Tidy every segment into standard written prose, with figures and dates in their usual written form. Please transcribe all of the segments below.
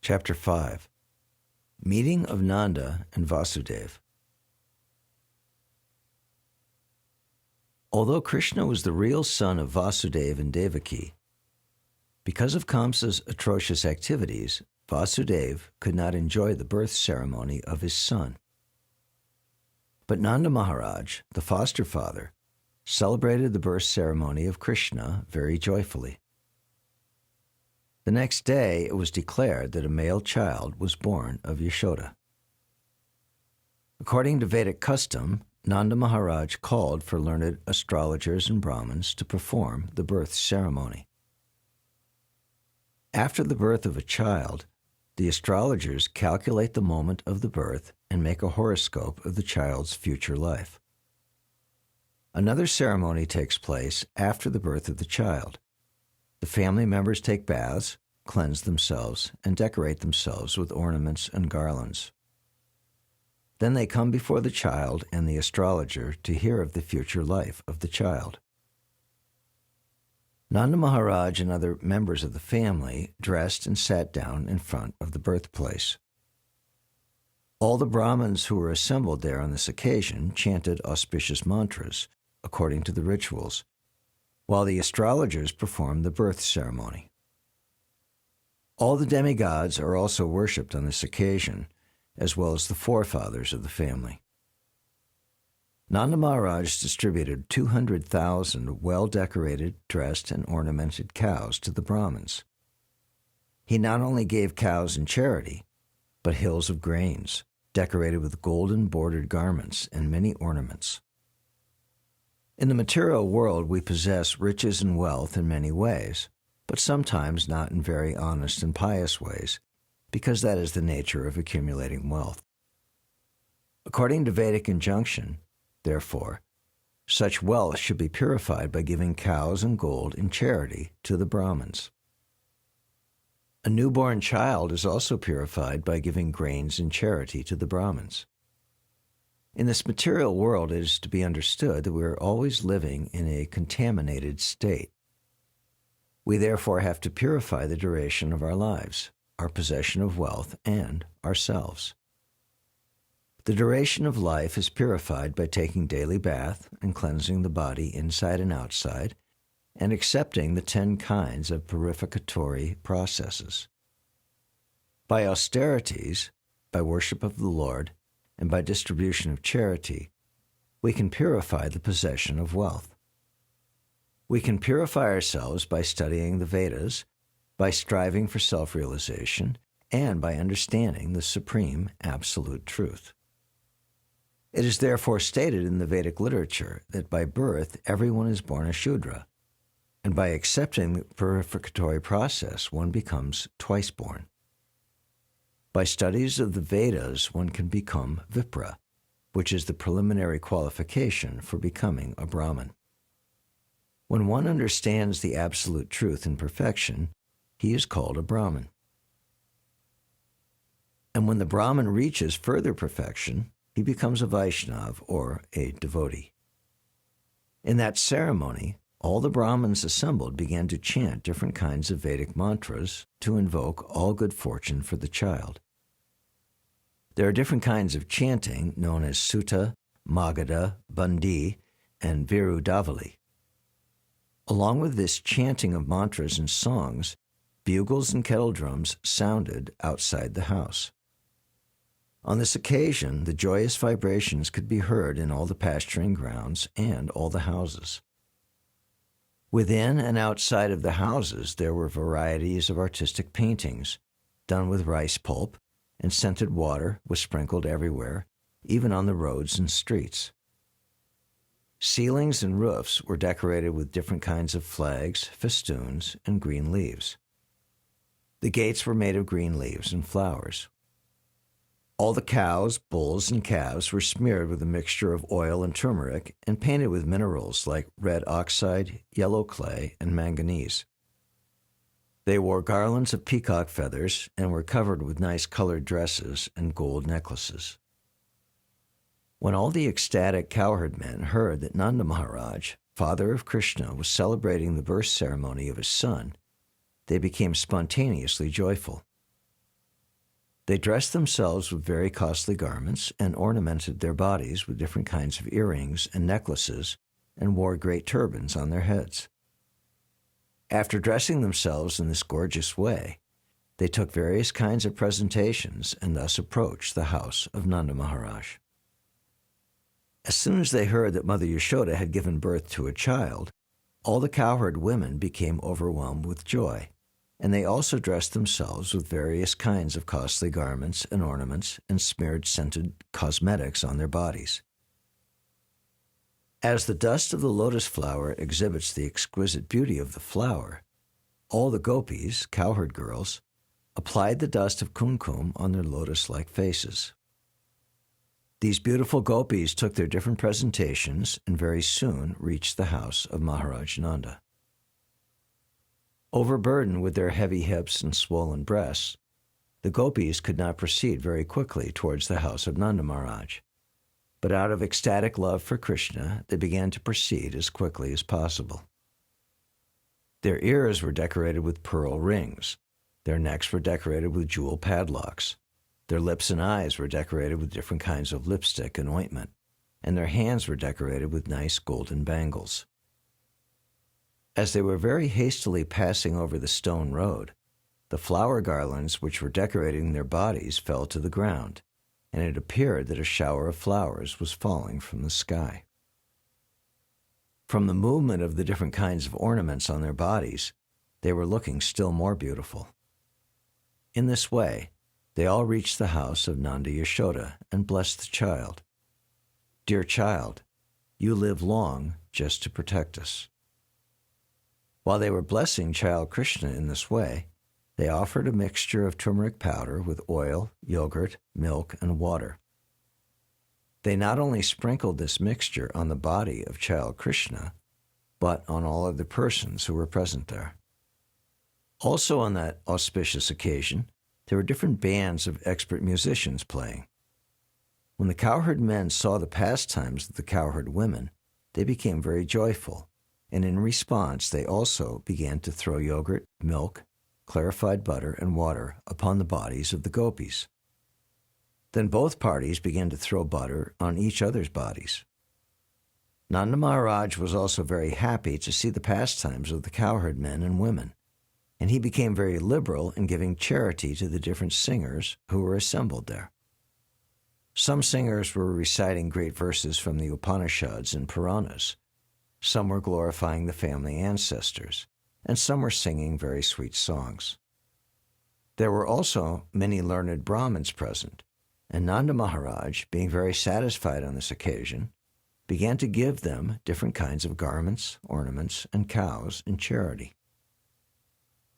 Chapter 5 Meeting of Nanda and Vasudeva. Although Krishna was the real son of Vasudeva and Devaki, because of Kamsa's atrocious activities, Vasudeva could not enjoy the birth ceremony of his son. But Nanda Maharaj, the foster father, celebrated the birth ceremony of Krishna very joyfully. The next day, it was declared that a male child was born of Yashoda. According to Vedic custom, Nanda Maharaj called for learned astrologers and Brahmins to perform the birth ceremony. After the birth of a child, the astrologers calculate the moment of the birth and make a horoscope of the child's future life. Another ceremony takes place after the birth of the child. The family members take baths, cleanse themselves, and decorate themselves with ornaments and garlands. Then they come before the child and the astrologer to hear of the future life of the child. Nanda Maharaj and other members of the family dressed and sat down in front of the birthplace. All the Brahmins who were assembled there on this occasion chanted auspicious mantras according to the rituals, while the astrologers performed the birth ceremony. All the demigods are also worshipped on this occasion, as well as the forefathers of the family. Nanda Maharaj distributed 200,000 well-decorated, dressed, and ornamented cows to the Brahmins. He not only gave cows in charity, but hills of grains, decorated with golden bordered garments and many ornaments. In the material world, we possess riches and wealth in many ways, but sometimes not in very honest and pious ways, because that is the nature of accumulating wealth. According to Vedic injunction, therefore, such wealth should be purified by giving cows and gold in charity to the Brahmins. A newborn child is also purified by giving grains in charity to the Brahmins. In this material world, it is to be understood that we are always living in a contaminated state. We therefore have to purify the duration of our lives, our possession of wealth, and ourselves. The duration of life is purified by taking daily bath and cleansing the body inside and outside, and accepting the 10 kinds of purificatory processes. By austerities, by worship of the Lord, and by distribution of charity, we can purify the possession of wealth. We can purify ourselves by studying the Vedas, by striving for self-realization, and by understanding the supreme absolute truth. It is therefore stated in the Vedic literature that by birth everyone is born a Shudra, and by accepting the purificatory process one becomes twice born. By studies of the Vedas, one can become Vipra, which is the preliminary qualification for becoming a Brahmin. When one understands the absolute truth and perfection, he is called a Brahmin. And when the Brahmin reaches further perfection, he becomes a Vaishnav, or a devotee. In that ceremony, all the Brahmins assembled began to chant different kinds of Vedic mantras to invoke all good fortune for the child. There are different kinds of chanting known as Sutta, Magadha, Bandi, and Virudavali. Along with this chanting of mantras and songs, bugles and kettle drums sounded outside the house. On this occasion, the joyous vibrations could be heard in all the pasturing grounds and all the houses. Within and outside of the houses, there were varieties of artistic paintings, done with rice pulp, and scented water was sprinkled everywhere, even on the roads and streets. Ceilings and roofs were decorated with different kinds of flags, festoons, and green leaves. The gates were made of green leaves and flowers. All the cows, bulls, and calves were smeared with a mixture of oil and turmeric and painted with minerals like red oxide, yellow clay, and manganese. They wore garlands of peacock feathers and were covered with nice colored dresses and gold necklaces. When all the ecstatic cowherd men heard that Nanda Maharaj, father of Krishna, was celebrating the birth ceremony of his son, they became spontaneously joyful. They dressed themselves with very costly garments and ornamented their bodies with different kinds of earrings and necklaces and wore great turbans on their heads. After dressing themselves in this gorgeous way, they took various kinds of presentations and thus approached the house of Nanda Maharaj. As soon as they heard that Mother Yashoda had given birth to a child, all the cowherd women became overwhelmed with joy, and they also dressed themselves with various kinds of costly garments and ornaments and smeared scented cosmetics on their bodies. As the dust of the lotus flower exhibits the exquisite beauty of the flower, all the gopis, cowherd girls, applied the dust of kumkum on their lotus-like faces. These beautiful gopis took their different presentations and very soon reached the house of Maharaj Nanda. Overburdened with their heavy hips and swollen breasts, the gopis could not proceed very quickly towards the house of Nanda Maharaj. But out of ecstatic love for Krishna, they began to proceed as quickly as possible. Their ears were decorated with pearl rings. Their necks were decorated with jewel padlocks. Their lips and eyes were decorated with different kinds of lipstick and ointment, and their hands were decorated with nice golden bangles. As they were very hastily passing over the stone road, the flower garlands which were decorating their bodies fell to the ground, and it appeared that a shower of flowers was falling from the sky. From the movement of the different kinds of ornaments on their bodies, they were looking still more beautiful. In this way, they all reached the house of Nanda Yashoda and blessed the child. "Dear child, you live long just to protect us." While they were blessing child Krishna in this way, they offered a mixture of turmeric powder with oil, yogurt, milk, and water. They not only sprinkled this mixture on the body of child Krishna, but on all other persons who were present there. Also on that auspicious occasion, there were different bands of expert musicians playing. When the cowherd men saw the pastimes of the cowherd women, they became very joyful, and in response they also began to throw yogurt, milk, clarified butter, and water upon the bodies of the gopis. Then both parties began to throw butter on each other's bodies. Nanda Maharaj was also very happy to see the pastimes of the cowherd men and women, and he became very liberal in giving charity to the different singers who were assembled there. Some singers were reciting great verses from the Upanishads and Puranas. Some were glorifying the family ancestors, and some were singing very sweet songs. There were also many learned Brahmins present, and Nanda Maharaj, being very satisfied on this occasion, began to give them different kinds of garments, ornaments, and cows in charity.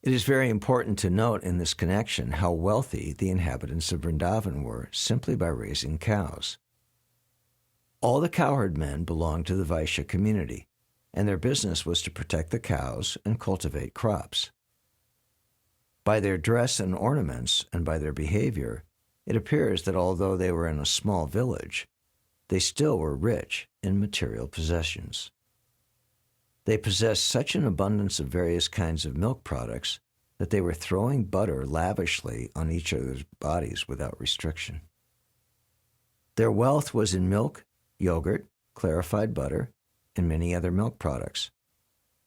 It is very important to note in this connection how wealthy the inhabitants of Vrindavan were simply by raising cows. All the cowherd men belonged to the Vaishya community, and their business was to protect the cows and cultivate crops. By their dress and ornaments and by their behavior, it appears that although they were in a small village, they still were rich in material possessions. They possessed such an abundance of various kinds of milk products that they were throwing butter lavishly on each other's bodies without restriction. Their wealth was in milk, yogurt, clarified butter, and many other milk products.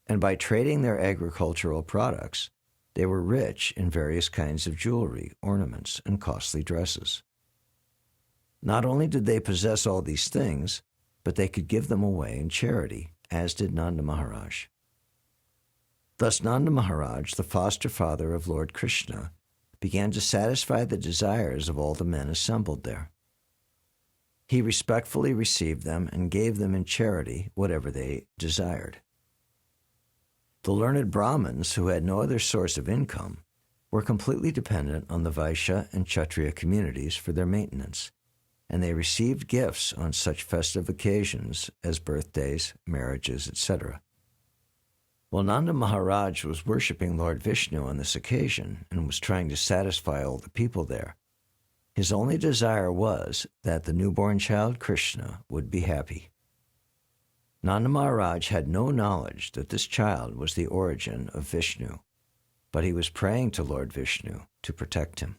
And by trading their agricultural products, they were rich in various kinds of jewelry, ornaments, and costly dresses. Not only did they possess all these things, but they could give them away in charity, as did Nanda Maharaj. Thus Nanda Maharaj, the foster father of Lord Krishna, began to satisfy the desires of all the men assembled there. He respectfully received them and gave them in charity whatever they desired. The learned Brahmins, who had no other source of income, were completely dependent on the Vaishya and Kshatriya communities for their maintenance, and they received gifts on such festive occasions as birthdays, marriages, etc. While Nanda Maharaj was worshipping Lord Vishnu on this occasion and was trying to satisfy all the people there, his only desire was that the newborn child Krishna would be happy. Nanda Maharaj had no knowledge that this child was the origin of Vishnu, but he was praying to Lord Vishnu to protect him.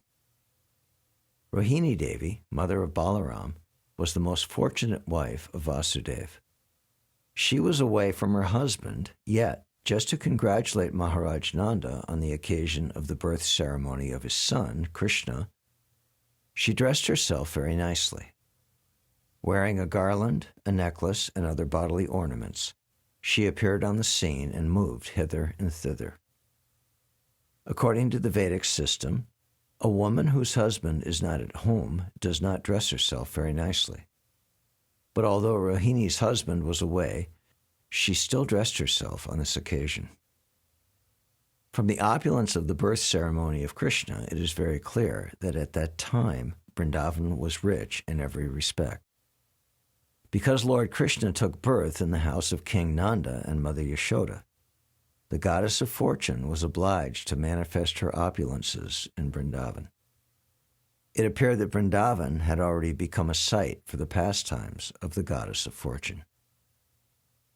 Rohini Devi, mother of Balaram, was the most fortunate wife of Vasudeva. She was away from her husband, yet, just to congratulate Maharaj Nanda on the occasion of the birth ceremony of his son, Krishna, she dressed herself very nicely. Wearing a garland, a necklace, and other bodily ornaments, she appeared on the scene and moved hither and thither. According to the Vedic system, a woman whose husband is not at home does not dress herself very nicely. But although Rohini's husband was away, she still dressed herself on this occasion. From the opulence of the birth ceremony of Krishna, it is very clear that at that time, Vrindavan was rich in every respect. Because Lord Krishna took birth in the house of King Nanda and Mother Yashoda, the goddess of fortune was obliged to manifest her opulences in Vrindavan. It appeared that Vrindavan had already become a site for the pastimes of the goddess of fortune.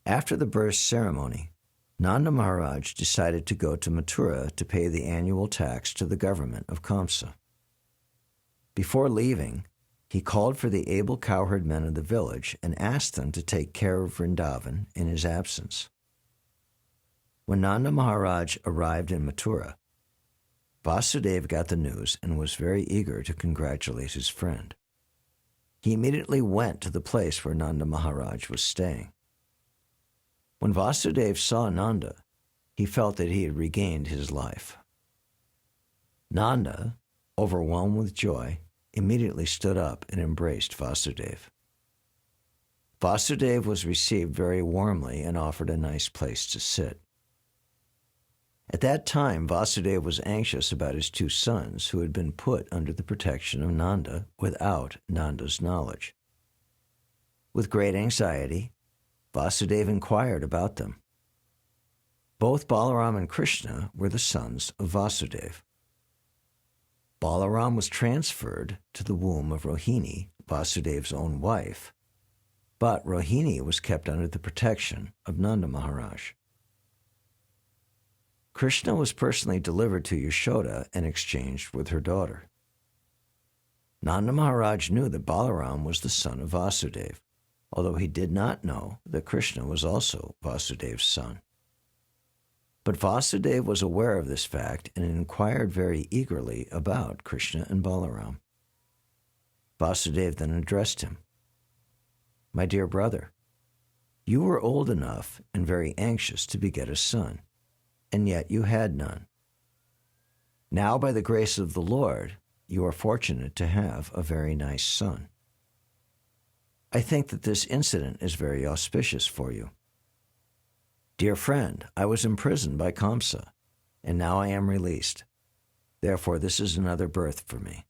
After the birth ceremony, Nanda Maharaj decided to go to Mathura to pay the annual tax to the government of Kamsa. Before leaving, he called for the able cowherd men of the village and asked them to take care of Vrindavan in his absence. When Nanda Maharaj arrived in Mathura, Vasudeva got the news and was very eager to congratulate his friend. He immediately went to the place where Nanda Maharaj was staying. When Vasudeva saw Nanda, he felt that he had regained his life. Nanda, overwhelmed with joy, immediately stood up and embraced Vasudeva. Vasudeva was received very warmly and offered a nice place to sit. At that time, Vasudeva was anxious about his two sons who had been put under the protection of Nanda without Nanda's knowledge. With great anxiety, Vasudeva inquired about them. Both Balaram and Krishna were the sons of Vasudeva. Balaram was transferred to the womb of Rohini, Vasudeva's own wife, but Rohini was kept under the protection of Nanda Maharaj. Krishna was personally delivered to Yashoda and exchanged with her daughter. Nanda Maharaj knew that Balaram was the son of Vasudeva, although he did not know that Krishna was also Vasudeva's son. But Vasudeva was aware of this fact and inquired very eagerly about Krishna and Balaram. Vasudeva then addressed him. "My dear brother, you were old enough and very anxious to beget a son, and yet you had none. Now, by the grace of the Lord, you are fortunate to have a very nice son. I think that this incident is very auspicious for you. Dear friend, I was imprisoned by Kamsa, and now I am released. Therefore, this is another birth for me.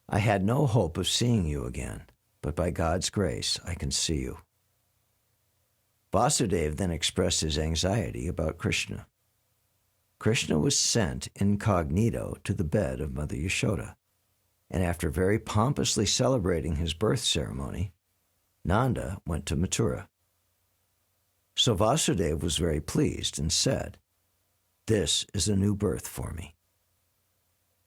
I had no hope of seeing you again, but by God's grace, I can see you." Vasudeva then expressed his anxiety about Krishna. Krishna was sent incognito to the bed of Mother Yashoda, and after very pompously celebrating his birth ceremony, Nanda went to Mathura. So Vasudeva was very pleased and said, "This is a new birth for me."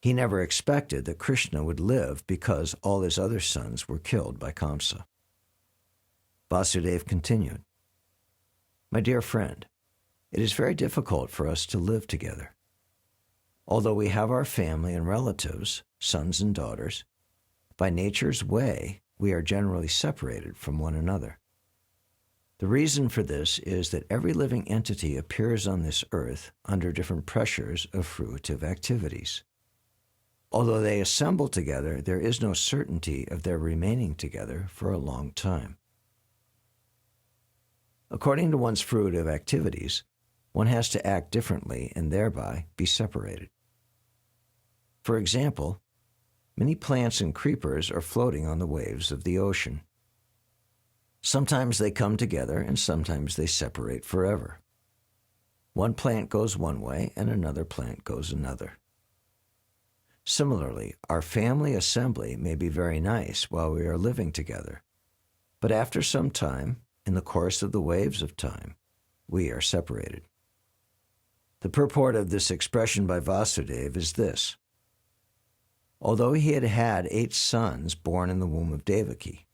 He never expected that Krishna would live because all his other sons were killed by Kamsa. Vasudeva continued, "My dear friend, it is very difficult for us to live together. Although we have our family and relatives, sons and daughters, by nature's way, we are generally separated from one another. The reason for this is that every living entity appears on this earth under different pressures of fruitive activities. Although they assemble together, there is no certainty of their remaining together for a long time. According to one's fruitive activities, one has to act differently and thereby be separated. For example, many plants and creepers are floating on the waves of the ocean. Sometimes they come together and sometimes they separate forever. One plant goes one way and another plant goes another. Similarly, our family assembly may be very nice while we are living together, but after some time, in the course of the waves of time, we are separated. The purport of this expression by Vasudeva is this: although he had had 8 sons born in the womb of Devaki.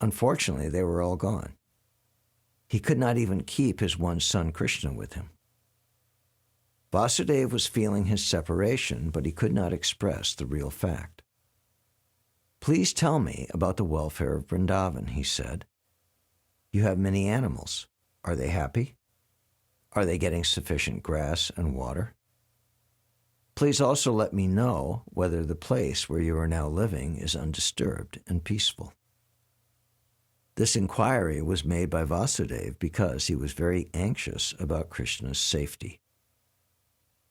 Unfortunately, they were all gone. He could not even keep his one son Krishna with him. Vasudeva was feeling his separation, but he could not express the real fact. "Please tell me about the welfare of Vrindavan," he said. "You have many animals. Are they happy? Are they getting sufficient grass and water? Please also let me know whether the place where you are now living is undisturbed and peaceful." This inquiry was made by Vasudeva because he was very anxious about Krishna's safety.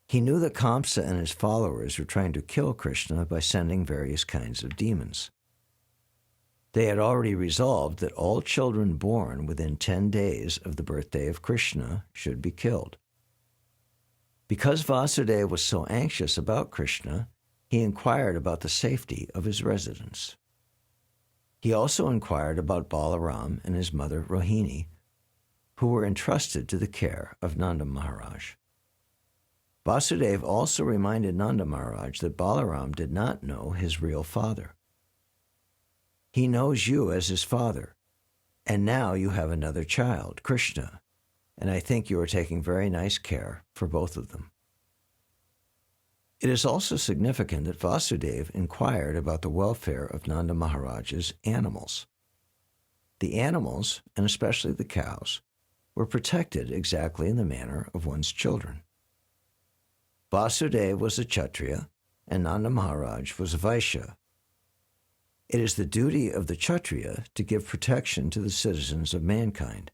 He knew that Kamsa and his followers were trying to kill Krishna by sending various kinds of demons. They had already resolved that all children born within 10 days of the birthday of Krishna should be killed. Because Vasudeva was so anxious about Krishna, he inquired about the safety of his residents. He also inquired about Balaram and his mother Rohini, who were entrusted to the care of Nanda Maharaj. Vasudeva also reminded Nanda Maharaj that Balaram did not know his real father. "He knows you as his father, and now you have another child, Krishna, and I think you are taking very nice care for both of them." It is also significant that Vasudeva inquired about the welfare of Nanda Maharaj's animals. The animals, and especially the cows, were protected exactly in the manner of one's children. Vasudeva was a Kshatriya, and Nanda Maharaj was a Vaishya. It is the duty of the Kshatriya to give protection to the citizens of mankind,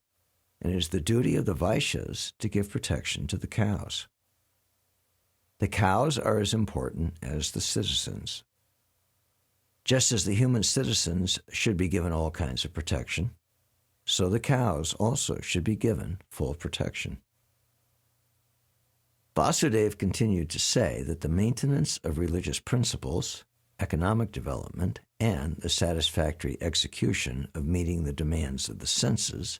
and it is the duty of the Vaishyas to give protection to the cows. The cows are as important as the citizens. Just as the human citizens should be given all kinds of protection, so the cows also should be given full protection. Vasudeva continued to say that the maintenance of religious principles, economic development, and the satisfactory execution of meeting the demands of the senses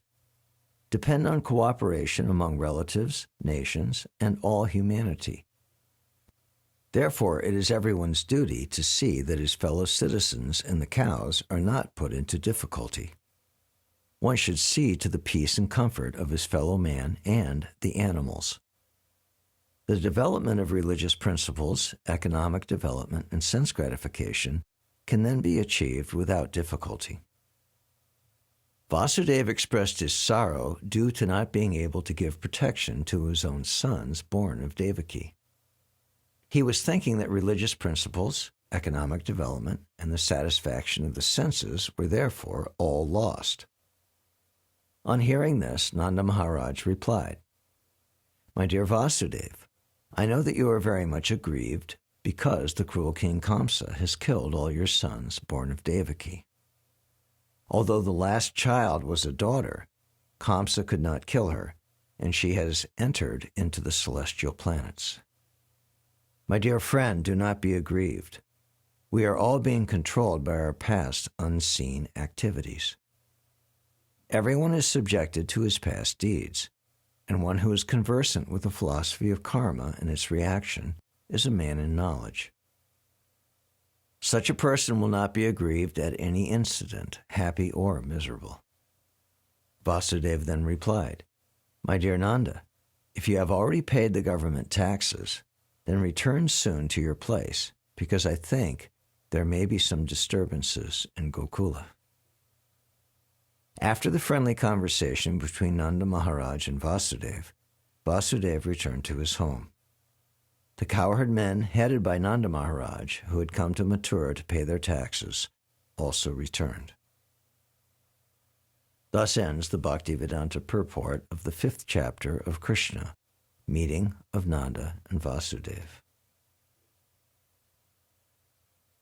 depend on cooperation among relatives, nations, and all humanity. Therefore, it is everyone's duty to see that his fellow citizens and the cows are not put into difficulty. One should see to the peace and comfort of his fellow man and the animals. The development of religious principles, economic development, and sense gratification can then be achieved without difficulty. Vasudeva expressed his sorrow due to not being able to give protection to his own sons born of Devaki. He was thinking that religious principles, economic development, and the satisfaction of the senses were therefore all lost. On hearing this, Nanda Maharaj replied, "My dear Vasudeva, I know that you are very much aggrieved because the cruel King Kamsa has killed all your sons born of Devaki. Although the last child was a daughter, Kamsa could not kill her, and she has entered into the celestial planets. My dear friend, do not be aggrieved. We are all being controlled by our past unseen activities. Everyone is subjected to his past deeds, and one who is conversant with the philosophy of karma and its reaction is a man in knowledge. Such a person will not be aggrieved at any incident, happy or miserable." Vasudeva then replied, "My dear Nanda, if you have already paid the government taxes, then return soon to your place, because I think there may be some disturbances in Gokula." After the friendly conversation between Nanda Maharaj and Vasudeva, Vasudeva returned to his home. The cowherd men, headed by Nanda Maharaj, who had come to Mathura to pay their taxes, also returned. Thus ends the Bhaktivedanta purport of the 5th chapter of Krishna, Meeting of Nanda and Vasudeva.